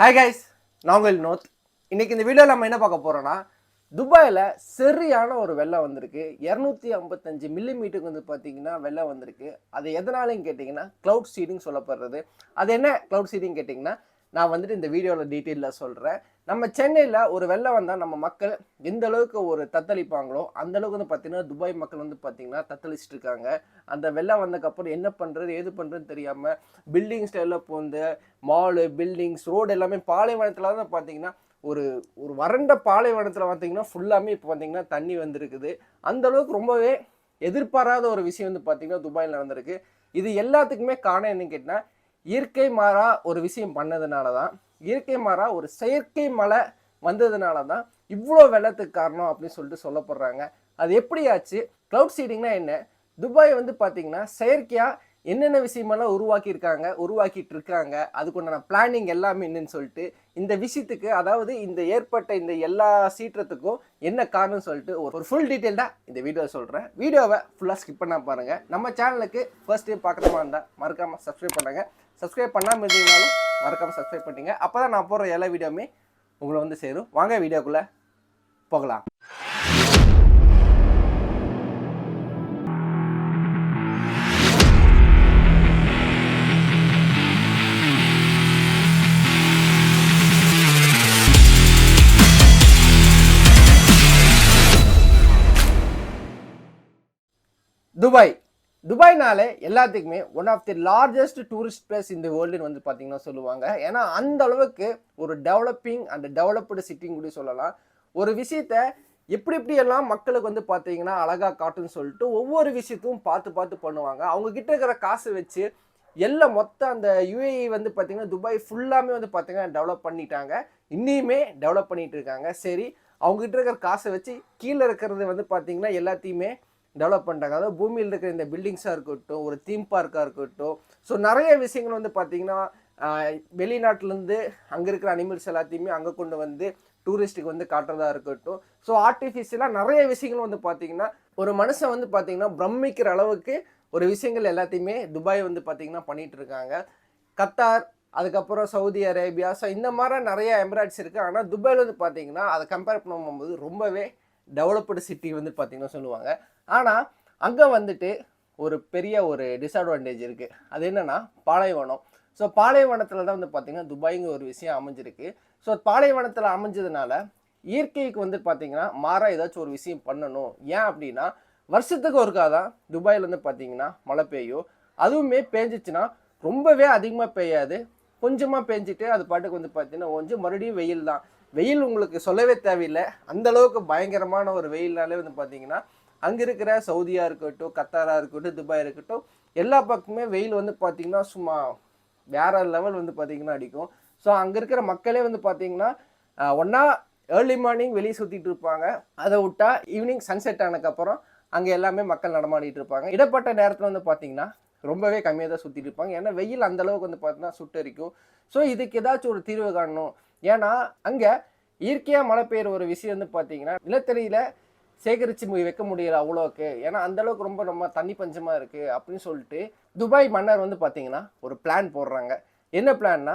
Hi guys, நான் உங்கள் north. இன்னைக்கு இந்த வீடியோவில் நம்ம என்ன பார்க்க போகிறோன்னா, துபாயில் சரியான ஒரு வெள்ளம் வந்திருக்கு. 255 மில்லிமீட்டருக்கு வந்து பார்த்தீங்கன்னா வெள்ளம் வந்திருக்கு. அது எதனாலன்னு கேட்டிங்கன்னா க்ளவுட் சீடிங் சொல்லப்படுறது. அது என்ன க்ளவுட் சீடிங் கேட்டிங்கன்னா, நான் வந்துட்டு இந்த வீடியோவில் டீட்டெயிலில் சொல்கிறேன். நம்ம சென்னையில் ஒரு வெள்ளம் வந்தால் நம்ம மக்கள் எந்த அளவுக்கு ஒரு தத்தளிப்பாங்களோ அந்த அளவுக்கு வந்து பார்த்தீங்கன்னா துபாய் மக்கள் வந்து பார்த்தீங்கன்னா தத்தளிச்சுட்டு இருக்காங்க. அந்த வெள்ளம் வந்ததுக்கப்புறம் என்ன பண்ணுறது ஏது பண்ணுறதுன்னு தெரியாமல் பில்டிங் ஸ்டைலில் போந்து மாலு பில்டிங்ஸ் ரோடு எல்லாமே பாலைவனத்தில் தான் பார்த்தீங்கன்னா ஒரு ஒரு வறண்ட பாலைவனத்தில் பார்த்தீங்கன்னா ஃபுல்லாமே இப்போ பார்த்தீங்கன்னா தண்ணி வந்திருக்குது. அந்த அளவுக்கு ரொம்பவே எதிர்பாராத ஒரு விஷயம் வந்து பார்த்தீங்கன்னா துபாயில் நடந்திருக்கு. இது எல்லாத்துக்குமே காரணம் என்னன்னு கேட்டால் இயற்கை மாறா ஒரு விஷயம் பண்ணதுனால தான், இயற்கை மாறா ஒரு செயற்கை மழை வந்ததுனால தான் இவ்வளோ வெள்ளத்துக்கு காரணம் அப்படின்னு சொல்லிட்டு சொல்லப்படுறாங்க. அது எப்படியாச்சு? க்ளவுட் சீடிங்னா என்ன? துபாய் வந்து பார்த்தீங்கன்னா செயற்கையாக என்னென்ன விஷயமெல்லாம் உருவாக்கிட்டு இருக்காங்க, அதுக்குண்டான பிளானிங் எல்லாமே என்னன்னு சொல்லிட்டு இந்த விஷயத்துக்கு, அதாவது இந்த ஏற்பட்ட இந்த எல்லா சீற்றத்துக்கும் என்ன காரணம் சொல்லிட்டு ஒரு ஃபுல் டீட்டெயில்டாக இந்த வீடியோ சொல்கிறேன். வீடியோவை ஃபுல்லாக ஸ்கிப் பண்ணால் பாருங்கள். நம்ம சேனலுக்கு ஃபர்ஸ்ட் டைம் பார்க்குறமா இருந்தால் மறக்காமல் சப்ஸ்கிரைப் பண்ணுங்கள். சப்ஸ்கிரைப் பண்ணாமல் இருந்தீங்கனாலும் மறக்காமல் சப்ஸ்கிரைப் பண்ணிங்க. அப்போ தான் நான் போகிற எல்லா வீடியோவுமே உங்களை வந்து சேரும். வாங்க வீடியோக்குள்ளே போகலாம். துபாய்னாலே எல்லாத்துக்குமே one of the largest tourist place இந்த வேர்ல்டுன்னு வந்து பார்த்தீங்கன்னா சொல்லுவாங்க. ஏன்னா அந்த அளவுக்கு ஒரு டெவலப்பிங் அண்ட் டெவலப்டு சிட்டின்னு கூட சொல்லலாம். ஒரு விஷயத்த எப்படி எல்லாம் மக்களுக்கு வந்து பார்த்தீங்கன்னா அழகாக காட்டுன்னு சொல்லிட்டு ஒவ்வொரு விஷயத்தையும் பார்த்து பண்ணுவாங்க. அவங்க கிட்ட இருக்கிற காசு வச்சு எல்லாம் மொத்தம் அந்த யுஏஇ வந்து பார்த்தீங்கன்னா துபாய் ஃபுல்லாமே வந்து பார்த்தீங்கன்னா டெவலப் பண்ணிட்டாங்க. இன்னியுமே டெவலப் பண்ணிட்டு இருக்காங்க. சரி, அவங்ககிட்ட இருக்கிற காசை வச்சு கீழே இருக்கிறது வந்து பார்த்தீங்கன்னா எல்லாத்தையுமே டெவலப் பண்ணிட்டாங்க. அதாவது பூமியில் இருக்கிற இந்த பில்டிங்ஸாக இருக்கட்டும், ஒரு தீம் பார்க்காக இருக்கட்டும், ஸோ நிறைய விஷயங்கள் வந்து பார்த்தீங்கன்னா வெளிநாட்டிலேருந்து அங்கே இருக்கிற அனிமல்ஸ் எல்லாத்தையுமே அங்கே கொண்டு வந்து டூரிஸ்ட்டுக்கு வந்து காட்டுறதா இருக்கட்டும். ஸோ ஆர்டிஃபிஷியலாக நிறைய விஷயங்கள் வந்து பார்த்தீங்கன்னா ஒரு மனுஷன் வந்து பார்த்தீங்கன்னா பிரமிக்கிற அளவுக்கு ஒரு விஷயங்கள் எல்லாத்தையுமே துபாய் வந்து பார்த்தீங்கன்னா பண்ணிகிட்டு இருக்காங்க. கத்தார், அதுக்கப்புறம் சவுதி அரேபியா, ஸோ இந்த மாதிரி நிறைய எமிரேட்ஸ் இருக்குது. ஆனால் துபாயில் வந்து பார்த்தீங்கன்னா அதை கம்பேர் பண்ணும்போது ரொம்பவே டெவலப்டு சிட்டி வந்து பார்த்தீங்கன்னா சொல்லுவாங்க. ஆனால் அங்கே வந்துட்டு ஒரு பெரிய ஒரு டிஸ்அட்வான்டேஜ் இருக்குது. அது என்னென்னா பாலைவனம். ஸோ பாலைவனத்தில் தான் வந்து பார்த்திங்கன்னா துபாய்ங்க ஒரு விஷயம் அமைஞ்சிருக்கு. ஸோ பாலைவனத்தில் அமைஞ்சதுனால இயற்கைக்கு வந்து பார்த்திங்கன்னா மாறா ஏதாச்சும் ஒரு விஷயம் பண்ணணும். ஏன் அப்படின்னா வருஷத்துக்கு ஒருக்கா தான் துபாயில் வந்து பார்த்திங்கன்னா மழை பெய்யும். அதுவுமே பேஞ்சிச்சுன்னா ரொம்பவே அதிகமாக பெய்யாது, கொஞ்சமாக பேஞ்சிட்டு அது பாட்டுக்கு வந்து பார்த்திங்கன்னா கொஞ்சம் மறுபடியும் வெயில் தான். வெயில் உங்களுக்கு சொல்லவே தேவையில்லை, அந்தளவுக்கு பயங்கரமான ஒரு வெயில்னாலே வந்து பார்த்திங்கன்னா அங்கே இருக்கிற சவுதியாக இருக்கட்டும், கத்தாராக இருக்கட்டும், துபாய் இருக்கட்டும், எல்லா பக்கமே வெயில் வந்து பார்த்திங்கன்னா சும்மா வேற லெவல் வந்து பார்த்திங்கன்னா அடிக்கும். ஸோ அங்கே இருக்கிற மக்களே வந்து பார்த்திங்கன்னா ஒன்றா ஏர்லி மார்னிங் வெளியே சுற்றிட்டு இருப்பாங்க. அதை விட்டால் ஈவினிங் சன்செட் ஆனதுக்கப்புறம் அங்கே எல்லாமே மக்கள் நடமாடிட்டு இருப்பாங்க. இடப்பட்ட நேரத்தில் வந்து பார்த்திங்கன்னா ரொம்பவே கம்மியாக தான் சுற்றிட்டு இருப்பாங்க. ஏன்னா வெயில் அந்தளவுக்கு வந்து பார்த்தீங்கன்னா சுட்டரிக்கும். ஸோ இதுக்கு ஏதாச்சும் ஒரு தீர்வு காணணும். ஏன்னா அங்கே இயற்கையாக மழை பெய்கிற ஒரு விஷயம் வந்து பார்த்தீங்கன்னா நிலத்தடியில் சேகரித்து வைக்க முடியல அவ்வளோக்கு. ஏன்னா அந்தளவுக்கு ரொம்ப தண்ணி பஞ்சமாக இருக்குது அப்படின்னு சொல்லிட்டு துபாய் மன்னர் வந்து பார்த்தீங்கன்னா ஒரு பிளான் போடுறாங்க. என்ன பிளான்னா,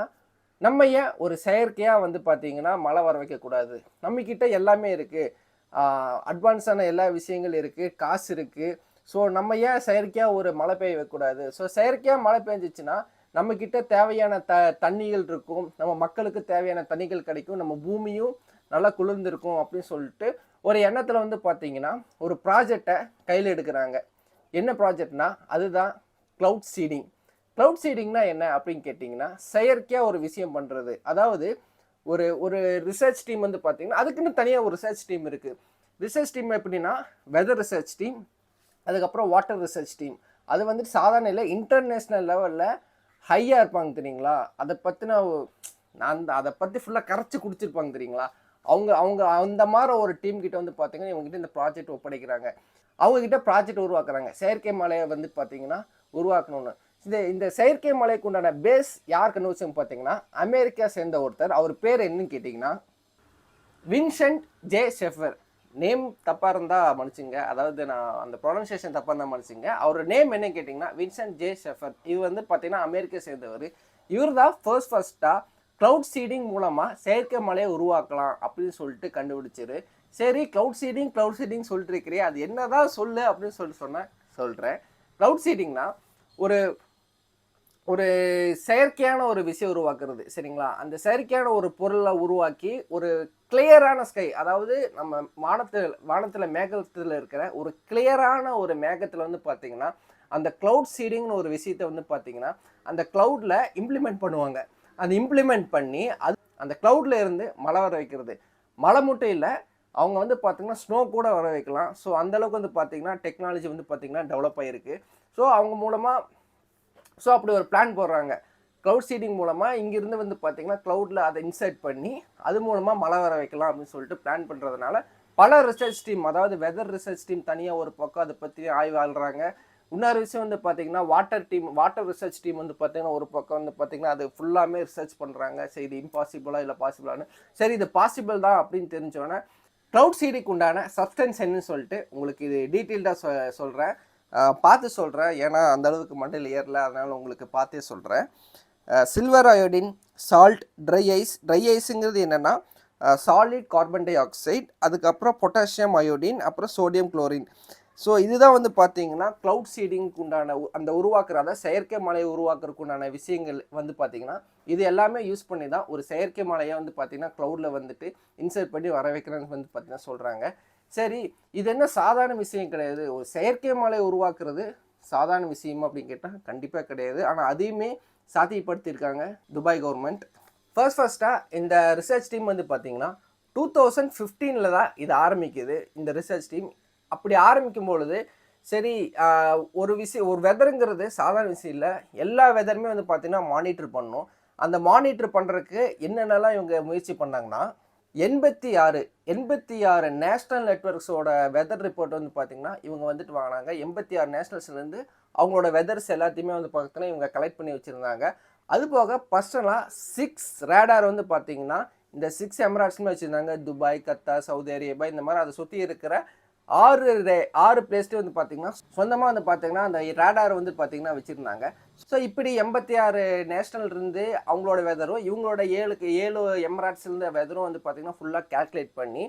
நம்ம ஏன் ஒரு செயற்கையாக வந்து பார்த்தீங்கன்னா மழை வர வைக்கக்கூடாது? நம்மக்கிட்ட எல்லாமே இருக்குது, அட்வான்ஸான எல்லா விஷயங்கள் இருக்குது, காசு இருக்குது. ஸோ நம்ம ஏன் செயற்கையாக ஒரு மழை பெய்ய வைக்கக்கூடாது? ஸோ செயற்கையாக மழை பெஞ்சிச்சுன்னா நம்மக்கிட்ட தேவையான தண்ணிகள் இருக்கும், நம்ம மக்களுக்கு தேவையான தண்ணிகள் கிடைக்கும், நம்ம பூமியும் நல்லா குளிர்ந்திருக்கும் அப்படின்னு சொல்லிட்டு ஒரு எண்ணத்தில் வந்து பார்த்தீங்கன்னா ஒரு ப்ராஜெக்டை கையில் எடுக்கிறாங்க. என்ன ப்ராஜெக்ட்னா அதுதான் க்ளவுட் சீடிங். க்ளவுட் சீடிங்னா என்ன அப்படின்னு கேட்டிங்கன்னா செயற்கையாக ஒரு விஷயம் பண்ணுறது. அதாவது ஒரு ஒரு ரிசர்ச் டீம் வந்து பார்த்தீங்கன்னா அதுக்குன்னு தனியாக ஒரு ரிசர்ச் டீம் இருக்குது. ரிசர்ச் டீம் எப்படின்னா வெதர் ரிசர்ச் டீம், அதுக்கப்புறம் வாட்டர் ரிசர்ச் டீம். அது வந்துட்டு சாதாரண இல்லை, இன்டர்நேஷ்னல் லெவலில் ஹையாக இருப்பாங்க தெரியுங்களா. அதை பற்றின அதை பற்றி ஃபுல்லாக கரைச்சி குடிச்சிருப்பாங்க தெரியுங்களா. அவங்க அவங்க அந்த மாதிரி ஒரு டீம் கிட்ட வந்து பார்த்தீங்கன்னா இவங்ககிட்ட இந்த ப்ராஜெக்ட் ஒப்படைக்கிறாங்க. அவங்ககிட்ட ப்ராஜெக்ட் உருவாக்குறாங்க, செயற்கை மலையை வந்து பார்த்தீங்கன்னா உருவாக்கணும்னு. இந்த செயற்கை மலைக்கு உண்டான பேஸ் யார் கண்டுபிடிச்சவங்க பார்த்தீங்கன்னா அமெரிக்கா சேர்ந்த ஒருத்தர். அவர் பேர் என்னன்னு கேட்டிங்கன்னா வின்சென்ட் ஜே ஷெஃபர். நேம் தப்பாக இருந்தால் மன்னிச்சுங்க, அதாவது நான் அந்த ப்ரொனன்சியேஷன் தப்பாக இருந்தால் மன்னிச்சுங்க. அவர் நேம் என்னன்னு கேட்டிங்கன்னா வின்சென்ட் ஜே ஷெஃபர். இது வந்து பார்த்தீங்கன்னா அமெரிக்கா சேர்ந்தவர். இவர் தான் ஃபர்ஸ்ட்டாக க்ளவுட் சீடிங் மூலமாக செயற்கை மலையை உருவாக்கலாம் அப்படின்னு சொல்லிட்டு கண்டுபிடிச்சிரு. சரி, க்ளவுட் சீடிங் சொல்லிட்டு இருக்கிறே, அது என்னதான் சொல்லு அப்படின்னு சொல்கிறேன். க்ளவுட் சீடிங்னா ஒரு ஒரு செயற்கையான ஒரு விஷயம் உருவாக்குறது, சரிங்களா? அந்த செயற்கையான ஒரு பொருளை உருவாக்கி ஒரு கிளியரான ஸ்கை, அதாவது நம்ம வானத்தில் மேகத்தில் இருக்கிற ஒரு கிளியரான ஒரு மேகத்தில் வந்து பார்த்தீங்கன்னா அந்த க்ளவுட் சீடிங்னு ஒரு விஷயத்தை வந்து பார்த்தீங்கன்னா அந்த க்ளவுடில் இம்ப்ளிமெண்ட் பண்ணுவாங்க. அந்த இம்ப்ளிமெண்ட் பண்ணி அந்த க்ளவுடில் இருந்து மழை வர வைக்கிறது. மழை மட்டும் இல்லை, அவங்க வந்து பார்த்தீங்கன்னா ஸ்னோ கூட வர வைக்கலாம். ஸோ அந்தளவுக்கு வந்து பார்த்தீங்கன்னா டெக்னாலஜி வந்து பார்த்தீங்கன்னா டெவலப் ஆகிருக்கு. ஸோ அவங்க மூலமாக அப்படி ஒரு பிளான் போடுறாங்க. க்ளவுட் சீடிங் மூலமாக இங்கிருந்து வந்து பார்த்தீங்கன்னா க்ளவுடில் அதை இன்சர்ட் பண்ணி அது மூலமாக மழை வர வைக்கலாம் அப்படின்னு சொல்லிட்டு பிளான் பண்ணுறதுனால பல ரிசர்ச் டீம், அதாவது வெதர் ரிசர்ச் டீம் தனியாக ஒரு பக்கம் அதை பற்றி ஆய்வு ஆள்றாங்க. இன்னொரு விஷயம் வந்து பார்த்தீங்கன்னா வாட்டர் ரிசர்ச் டீம் வந்து பார்த்தீங்கன்னா ஒரு பக்கம் வந்து பார்த்தீங்கன்னா அது ஃபுல்லாமே ரிசர்ச் பண்ணுறாங்க. சரி, இது இம்பாசிபிளா இல்லை பாசிபிளானு. சரி, இது பாசிபிள் தான் அப்படின்னு தெரிஞ்சோன்னே க்ளவுட் சீடிங்க்கு உண்டான சப்ஸ்டன்ஸ் என்னன்னு சொல்லிட்டு உங்களுக்கு இது டீட்டெயில்டாக சொல்கிறேன். பார்த்து சொல்கிறேன், ஏன்னா அந்த அளவுக்கு மண்டையில் ஏறல, அதனால் உங்களுக்கு பார்த்தே சொல்கிறேன். சில்வர் அயோடின், சால்ட், ட்ரை ஐஸுங்கிறது என்னென்னா சாலிட் கார்பன் டை ஆக்சைடு, அதுக்கப்புறம் பொட்டாசியம் அயோடின், அப்புறம் சோடியம் குளோரின். ஸோ இதுதான் வந்து பார்த்தீங்கன்னா க்ளவுட் சீடிங்க்கு உண்டான அந்த உருவாக்குற, அதாவது செயற்கை மலையை உருவாக்குறதுக்கு உண்டான விஷயங்கள் வந்து பார்த்தீங்கன்னா இது எல்லாமே யூஸ் பண்ணி தான் ஒரு செயற்கை மலையை வந்து பார்த்தீங்கன்னா க்ளவுடில் வந்துட்டு இன்சர்ட் பண்ணி வர வைக்கிறேன்னு வந்து பார்த்தீங்கன்னா சொல்கிறாங்க. சரி, இது என்ன சாதாரண விஷயம் கிடையாது. ஒரு செயற்கை மலையை உருவாக்குறது சாதாரண விஷயம் அப்படின்னு கேட்டால் கண்டிப்பாக கிடையாது. ஆனால் அதையுமே சாத்தியப்படுத்தியிருக்காங்க துபாய் கவர்மெண்ட். ஃபர்ஸ்ட்டாக இந்த ரிசர்ச் டீம் வந்து பார்த்தீங்கன்னா 2015 தான் இது ஆரம்பிக்குது. இந்த ரிசர்ச் டீம் அப்படி ஆரம்பிக்கும் பொழுது சரி, ஒரு வெதருங்கிறது சாதாரண விஷயம் இல்லை. எல்லா வெதருமே வந்து பார்த்தீங்கன்னா மானிட்டர் பண்ணணும். அந்த மானிட்டர் பண்ணுறதுக்கு என்னென்னலாம் இவங்க முயற்சி பண்ணாங்கன்னா 86 நேஷ்னல் நெட்வொர்க்ஸோட வெதர் ரிப்போர்ட் வந்து பார்த்தீங்கன்னா இவங்க வந்துட்டு வாங்கினாங்க. 86 நேஷ்னல்ஸ்லேருந்து அவங்களோட வெதர்ஸ் எல்லாத்தையுமே வந்து பார்த்தீங்கன்னா இவங்க கலெக்ட் பண்ணி வச்சுருந்தாங்க. அது போக பர்சனலாக 6 ரேடார் வந்து பார்த்தீங்கன்னா இந்த 6 எமிரேட்ஸ்மே வச்சுருந்தாங்க. துபாய், கத்தார், சவுதி அரேபியா, இந்த மாதிரி அதை சுற்றி இருக்கிற 6 பிளேஸ்ட்டு வந்து பார்த்தீங்கன்னா சொந்தமாக வந்து பார்த்தீங்கன்னா அந்த ரேடார் வந்து பார்த்தீங்கன்னா வச்சுருந்தாங்க. ஸோ இப்படி 86 நேஷ்னல் இருந்து அவங்களோட வெதரும் இவங்களோட 7 எமிரேட்ஸ்லேருந்து வெதரும் வந்து பார்த்தீங்கன்னா ஃபுல்லாக கேல்குலேட் பண்ணி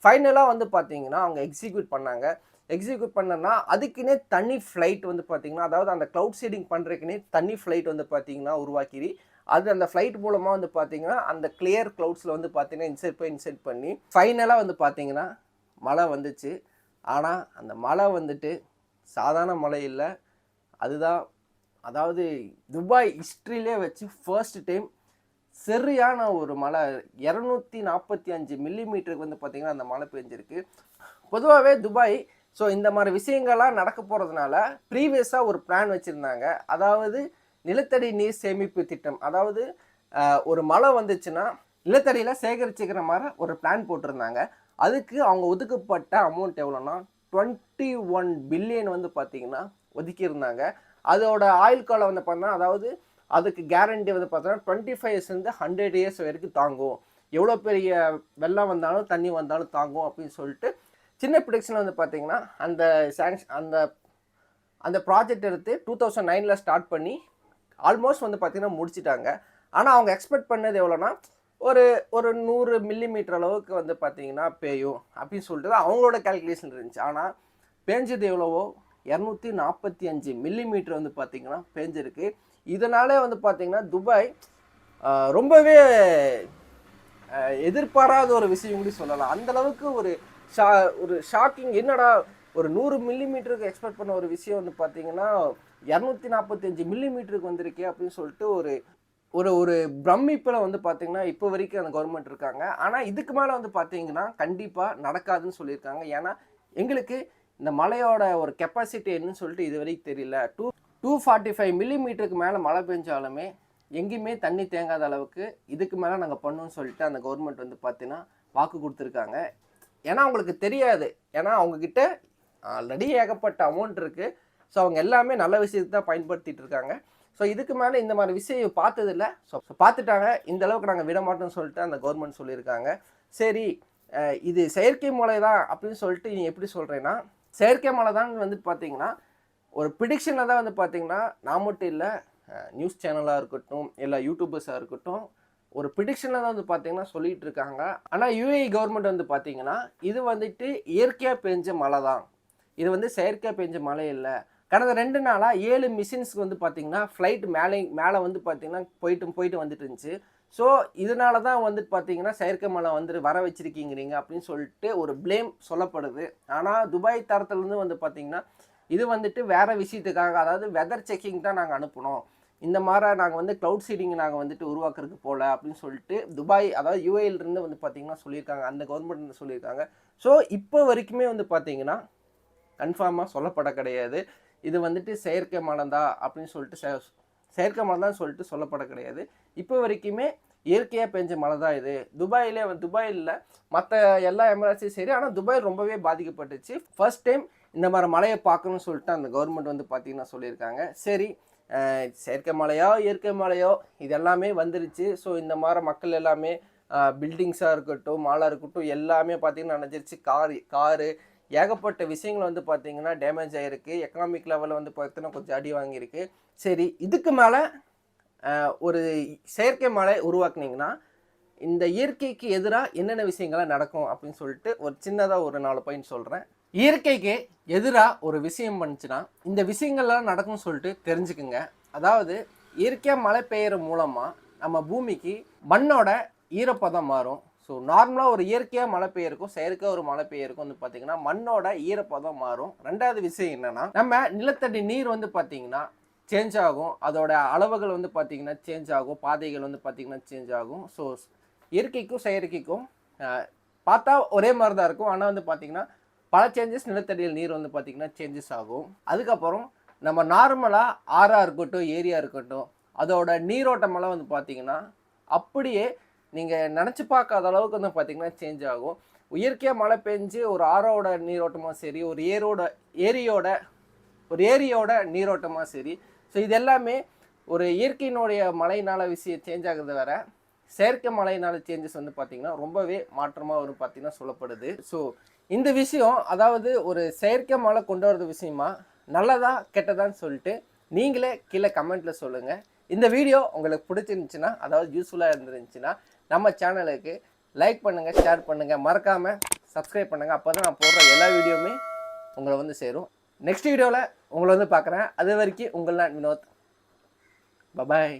ஃபைனலாக வந்து பார்த்தீங்கன்னா அவங்க எக்ஸிக்யூட் பண்ணாங்க. எக்ஸிக்யூட் பண்ணனா அதுக்குன்னே தனி ஃப்ளைட் வந்து பார்த்தீங்கன்னா, அதாவது அந்த க்ளவுட் சீடிங் பண்ணுறதுக்குன்னே தனி ஃப்ளைட் வந்து பார்த்தீங்கன்னா உருவாக்கி அந்த ஃப்ளைட் மூலமாக வந்து பார்த்தீங்கன்னா அந்த கிளியர் க்ளவுட்ஸில் வந்து பார்த்தீங்கன்னா இன்செர்ட் பண்ணி ஃபைனலாக வந்து பார்த்தீங்கன்னா மழை வந்துச்சு. ஆனால் அந்த மழை வந்துட்டு சாதாரண மழை இல்லை. அதுதான், அதாவது துபாய் ஹிஸ்ட்ரியிலே வச்சு ஃபர்ஸ்ட் டைம் சரியான ஒரு மழை 245 மில்லிமீட்டருக்கு வந்து பார்த்திங்கன்னா அந்த மழை பெஞ்சிருக்கு. பொதுவாகவே துபாய் இந்த மாதிரி விஷயங்கள்லாம் நடக்க போகிறதுனால ப்ரீவியஸாக ஒரு பிளான் வச்சுருந்தாங்க. அதாவது நிலத்தடி நீர் சேமிப்பு திட்டம். அதாவது ஒரு மழை வந்துச்சுன்னா நிலத்தடியில் சேகரிச்சுக்கிற மாதிரி ஒரு பிளான் போட்டிருந்தாங்க. அதுக்கு அவங்க ஒதுக்கப்பட்ட அமௌண்ட் எவ்வளோன்னா 21 பில்லியன் வந்து பார்த்தீங்கன்னா ஒதுக்கியிருந்தாங்க. அதோட ஆயுள் காலம் வந்து பார்த்தீங்கன்னா, அதாவது அதுக்கு கேரண்டி வந்து பார்த்தோன்னா 25 இயர்ஸ்லேருந்து 100 இயர்ஸ் வரைக்கும் தாங்கும். எவ்வளோ பெரிய வெள்ளம் வந்தாலும் தண்ணி வந்தாலும் தாங்கும் அப்படின்னு சொல்லிட்டு சின்ன ப்ரிடிக்ஷன் வந்து பார்த்தீங்கன்னா அந்த ப்ராஜெக்ட் எடுத்து 2009 ஸ்டார்ட் பண்ணி ஆல்மோஸ்ட் வந்து பார்த்தீங்கன்னா முடிச்சிட்டாங்க. ஆனால் அவங்க எக்ஸ்பெக்ட் பண்ணது எவ்வளோன்னா ஒரு 100 மில்லிமீட்டர் அளவுக்கு வந்து பார்த்தீங்கன்னா பேயும் அப்படின்னு சொல்லிட்டு தான் அவங்களோட கேல்குலேஷன் இருந்துச்சு. ஆனால் பேஞ்சது எவ்வளவோ 245 மில்லிமீட்டர் வந்து பார்த்தீங்கன்னா பேஞ்சிருக்கு. இதனாலே வந்து பார்த்தீங்கன்னா துபாய் ரொம்பவே எதிர்பாராத ஒரு விஷயம் கூட சொல்லலாம். அந்தளவுக்கு ஒரு ஷாக்கிங், என்னடா ஒரு 100 மில்லிமீட்டருக்கு எக்ஸ்பெக்ட் பண்ண ஒரு விஷயம் வந்து பார்த்தீங்கன்னா 245 மில்லிமீட்டருக்கு வந்திருக்கே அப்படின்னு சொல்லிட்டு ஒரு பிரமிப்பில் வந்து பார்த்தீங்கன்னா இப்போ வரைக்கும் அந்த கவர்மெண்ட் இருக்காங்க. ஆனால் இதுக்கு மேலே வந்து பார்த்தீங்கன்னா கண்டிப்பாக நடக்காதுன்னு சொல்லியிருக்காங்க. ஏன்னா எங்களுக்கு இந்த மழையோட ஒரு கெப்பாசிட்டி என்னன்னு சொல்லிட்டு இது வரைக்கும் தெரியல. 245 மில்லிமீட்டருக்கு மேலே மழை பெஞ்சாலுமே எங்கேயுமே தண்ணி தேங்காத அளவுக்கு இதுக்கு மேலே நாங்கள் பண்ணோன்னு சொல்லிட்டு அந்த கவர்மெண்ட் வந்து பார்த்தீங்கன்னா வாக்கு கொடுத்துருக்காங்க. ஏன்னா அவங்களுக்கு தெரியாது, ஏன்னா அவங்கக்கிட்ட ஆல்ரெடி ஏகப்பட்ட அமௌண்ட் இருக்குது. ஸோ அவங்க எல்லாமே நல்ல விஷயத்தை தான் பயன்படுத்திகிட்டு இருக்காங்க. ஸோ இதுக்கு மேலே இந்த மாதிரி விஷயம் பார்த்ததில்ல. ஸோ பார்த்துட்டாங்க, இந்த அளவுக்கு நாங்கள் விட மாட்டோம்னு சொல்லிட்டு அந்த கவர்மெண்ட் சொல்லியிருக்காங்க. சரி, இது செயற்கை மழை தான் அப்படின்னு சொல்லிட்டு நீ எப்படி சொல்கிறேன்னா, செயற்கை மழை தான் வந்து பார்த்தீங்கன்னா ஒரு ப்ரிடிக்ஷனில் தான் வந்து பார்த்தீங்கன்னா நான் மட்டும் இல்லை, நியூஸ் சேனலாக இருக்கட்டும், எல்லா யூடியூபர்ஸாக இருக்கட்டும், ஒரு ப்ரிடிக்ஷனில் தான் வந்து பார்த்தீங்கன்னா சொல்லிட்டு இருக்காங்க. ஆனால் யுஏஇ கவர்மெண்ட் வந்து பார்த்தீங்கன்னா இது வந்துட்டு இயற்கையாக பெஞ்ச மழை தான், இது வந்து செயற்கையாக பெஞ்ச மழை இல்லை. கடந்த 2 நாளாக 7 மிஷின்ஸ்க்கு வந்து பார்த்தீங்கன்னா ஃப்ளைட் மேலே வந்து பார்த்தீங்கன்னா போயிட்டு வந்துட்டு இருந்துச்சு. ஸோ இதனால தான் வந்துட்டு பார்த்தீங்கன்னா செயற்கை மழை வந்து வர வச்சிருக்கீங்க நீங்கள் அப்படின்னு சொல்லிட்டு ஒரு ப்ளேம் சொல்லப்படுது. ஆனால் துபாய் தரத்துலேருந்து வந்து பார்த்தீங்கன்னா இது வந்துட்டு வேறு விஷயத்துக்காக, அதாவது வெதர் செக்கிங் தான் நாங்கள் அனுப்புனோம், இந்த மாதிரி நாங்கள் வந்து க்ளவுட் சீடிங் நாங்கள் வந்துட்டு உருவாக்குறதுக்கு போகல அப்படின்னு சொல்லிட்டு துபாய், அதாவது யூஏஇலிருந்து வந்து பார்த்தீங்கன்னா சொல்லியிருக்காங்க, அந்த கவர்மெண்ட் சொல்லியிருக்காங்க. ஸோ இப்போ வரைக்குமே வந்து பார்த்தீங்கன்னா கன்ஃபார்மாக சொல்லப்பட கிடையாது இது வந்துட்டு செயற்கை மழை தான் அப்படின்னு சொல்லிட்டு செயற்கை மழை தான் சொல்லிட்டு சொல்லப்பட கிடையாது. இப்போ வரைக்குமே இயற்கையாக பெஞ்ச மழை தான் இது. துபாயில் மற்ற எல்லா எமரேட்ஸையும் சரி, ஆனால் துபாய் ரொம்பவே பாதிக்கப்பட்டுச்சு. ஃபர்ஸ்ட் டைம் இந்த மாதிரி மழையை பார்க்கணும்னு சொல்லிட்டு அந்த கவர்மெண்ட் வந்து பார்த்தீங்கன்னா சொல்லியிருக்காங்க. சரி, செயற்கை மழையோ இயற்கை மழையோ இது எல்லாமே வந்துருச்சு. ஸோ இந்த மாதிரி மக்கள் எல்லாமே பில்டிங்ஸாக இருக்கட்டும், மாலாக இருக்கட்டும், எல்லாமே பார்த்தீங்கன்னா நினைஞ்சிருச்சு. காரு ஏகப்பட்ட விஷயங்கள் வந்து பார்த்தீங்கன்னா டேமேஜ் ஆகிருக்கு. எக்கனாமிக் லெவலில் வந்து பார்த்தீங்கன்னா கொஞ்சம் அடி வாங்கியிருக்கு. சரி, இதுக்கு மேலே ஒரு செயற்கை மழை உருவாக்குனீங்கன்னா இந்த இயற்கைக்கு எதிராக என்னென்ன விஷயங்கள்லாம் நடக்கும் அப்படின்னு சொல்லிட்டு ஒரு சின்னதாக ஒரு 4 பாயிண்ட் சொல்கிறேன். இயற்கைக்கு எதிராக ஒரு விஷயம் பண்ணுச்சுன்னா இந்த விஷயங்கள்லாம் நடக்கும்னு சொல்லிட்டு தெரிஞ்சுக்குங்க. அதாவது இயற்கையாக மழை பெய்கிற மூலமாக நம்ம பூமிக்கு மண்ணோட ஈரப்பதம் மாறும். ஸோ நார்மலாக ஒரு இயற்கையாக மழை பெய்யிருக்கும், செயற்கையாக ஒரு மழை பெய்யிருக்கும் வந்து பார்த்தீங்கன்னா மண்ணோட ஈரப்பதம் மாறும். 2வது விஷயம் என்னென்னா, நம்ம நிலத்தடி நீர் வந்து பார்த்தீங்கன்னா சேஞ்ச் ஆகும், அதோட அளவுகள் வந்து பார்த்தீங்கன்னா சேஞ்ச் ஆகும், பாதைகள் வந்து பார்த்தீங்கன்னா சேஞ்ச் ஆகும். ஸோ இயற்கைக்கும் செயற்கைக்கும் பார்த்தா ஒரே மாதிரி தான் இருக்கும், ஆனால் வந்து பார்த்தீங்கன்னா பல சேஞ்சஸ் நிலத்தடியில் நீர் வந்து பார்த்தீங்கன்னா சேஞ்சஸ் ஆகும். அதுக்கப்புறம் நம்ம நார்மலாக ஆறாக இருக்கட்டும், ஏரியா இருக்கட்டும், அதோட நீரோட்டமெல்லாம் வந்து பார்த்தீங்கன்னா அப்படியே நீங்கள் நினச்சி பார்க்காத அளவுக்கு வந்து பார்த்தீங்கன்னா சேஞ்ச் ஆகும். இயற்கையாக மழை பெஞ்சு ஒரு ஆறோட நீரோட்டமாக சரி, ஒரு ஏரியோட நீரோட்டமாக சரி, ஸோ இது எல்லாமே ஒரு இயற்கையினுடைய மழையினால் விஷயம் சேஞ்ச் ஆகுறது வேற, செயற்கை மழையினால சேஞ்சஸ் வந்து பார்த்திங்கன்னா ரொம்பவே மாற்றமாக வரும் பார்த்தீங்கன்னா சொல்லப்படுது. ஸோ இந்த விஷயம், அதாவது ஒரு செயற்கை மழை கொண்டு வரது விஷயமா நல்லதா கெட்டதான்னு சொல்லிட்டு நீங்களே கீழே கமெண்ட்டில் சொல்லுங்கள். இந்த வீடியோ உங்களுக்கு பிடிச்சிருந்துச்சுன்னா, அதாவது யூஸ்ஃபுல்லாக இருந்துருந்துச்சுன்னா நம்ம சேனலுக்கு லைக் பண்ணுங்கள், ஷேர் பண்ணுங்கள், மறக்காமல் சப்ஸ்கிரைப் பண்ணுங்கள். அப்போ தான் நான் போடுற எல்லா வீடியோவுமே உங்களை வந்து சேரும். நெக்ஸ்ட் வீடியோவில் உங்களை வந்து பார்க்குறேன். அது வரைக்கும் உங்கள் நான் வினோத். பபாய்.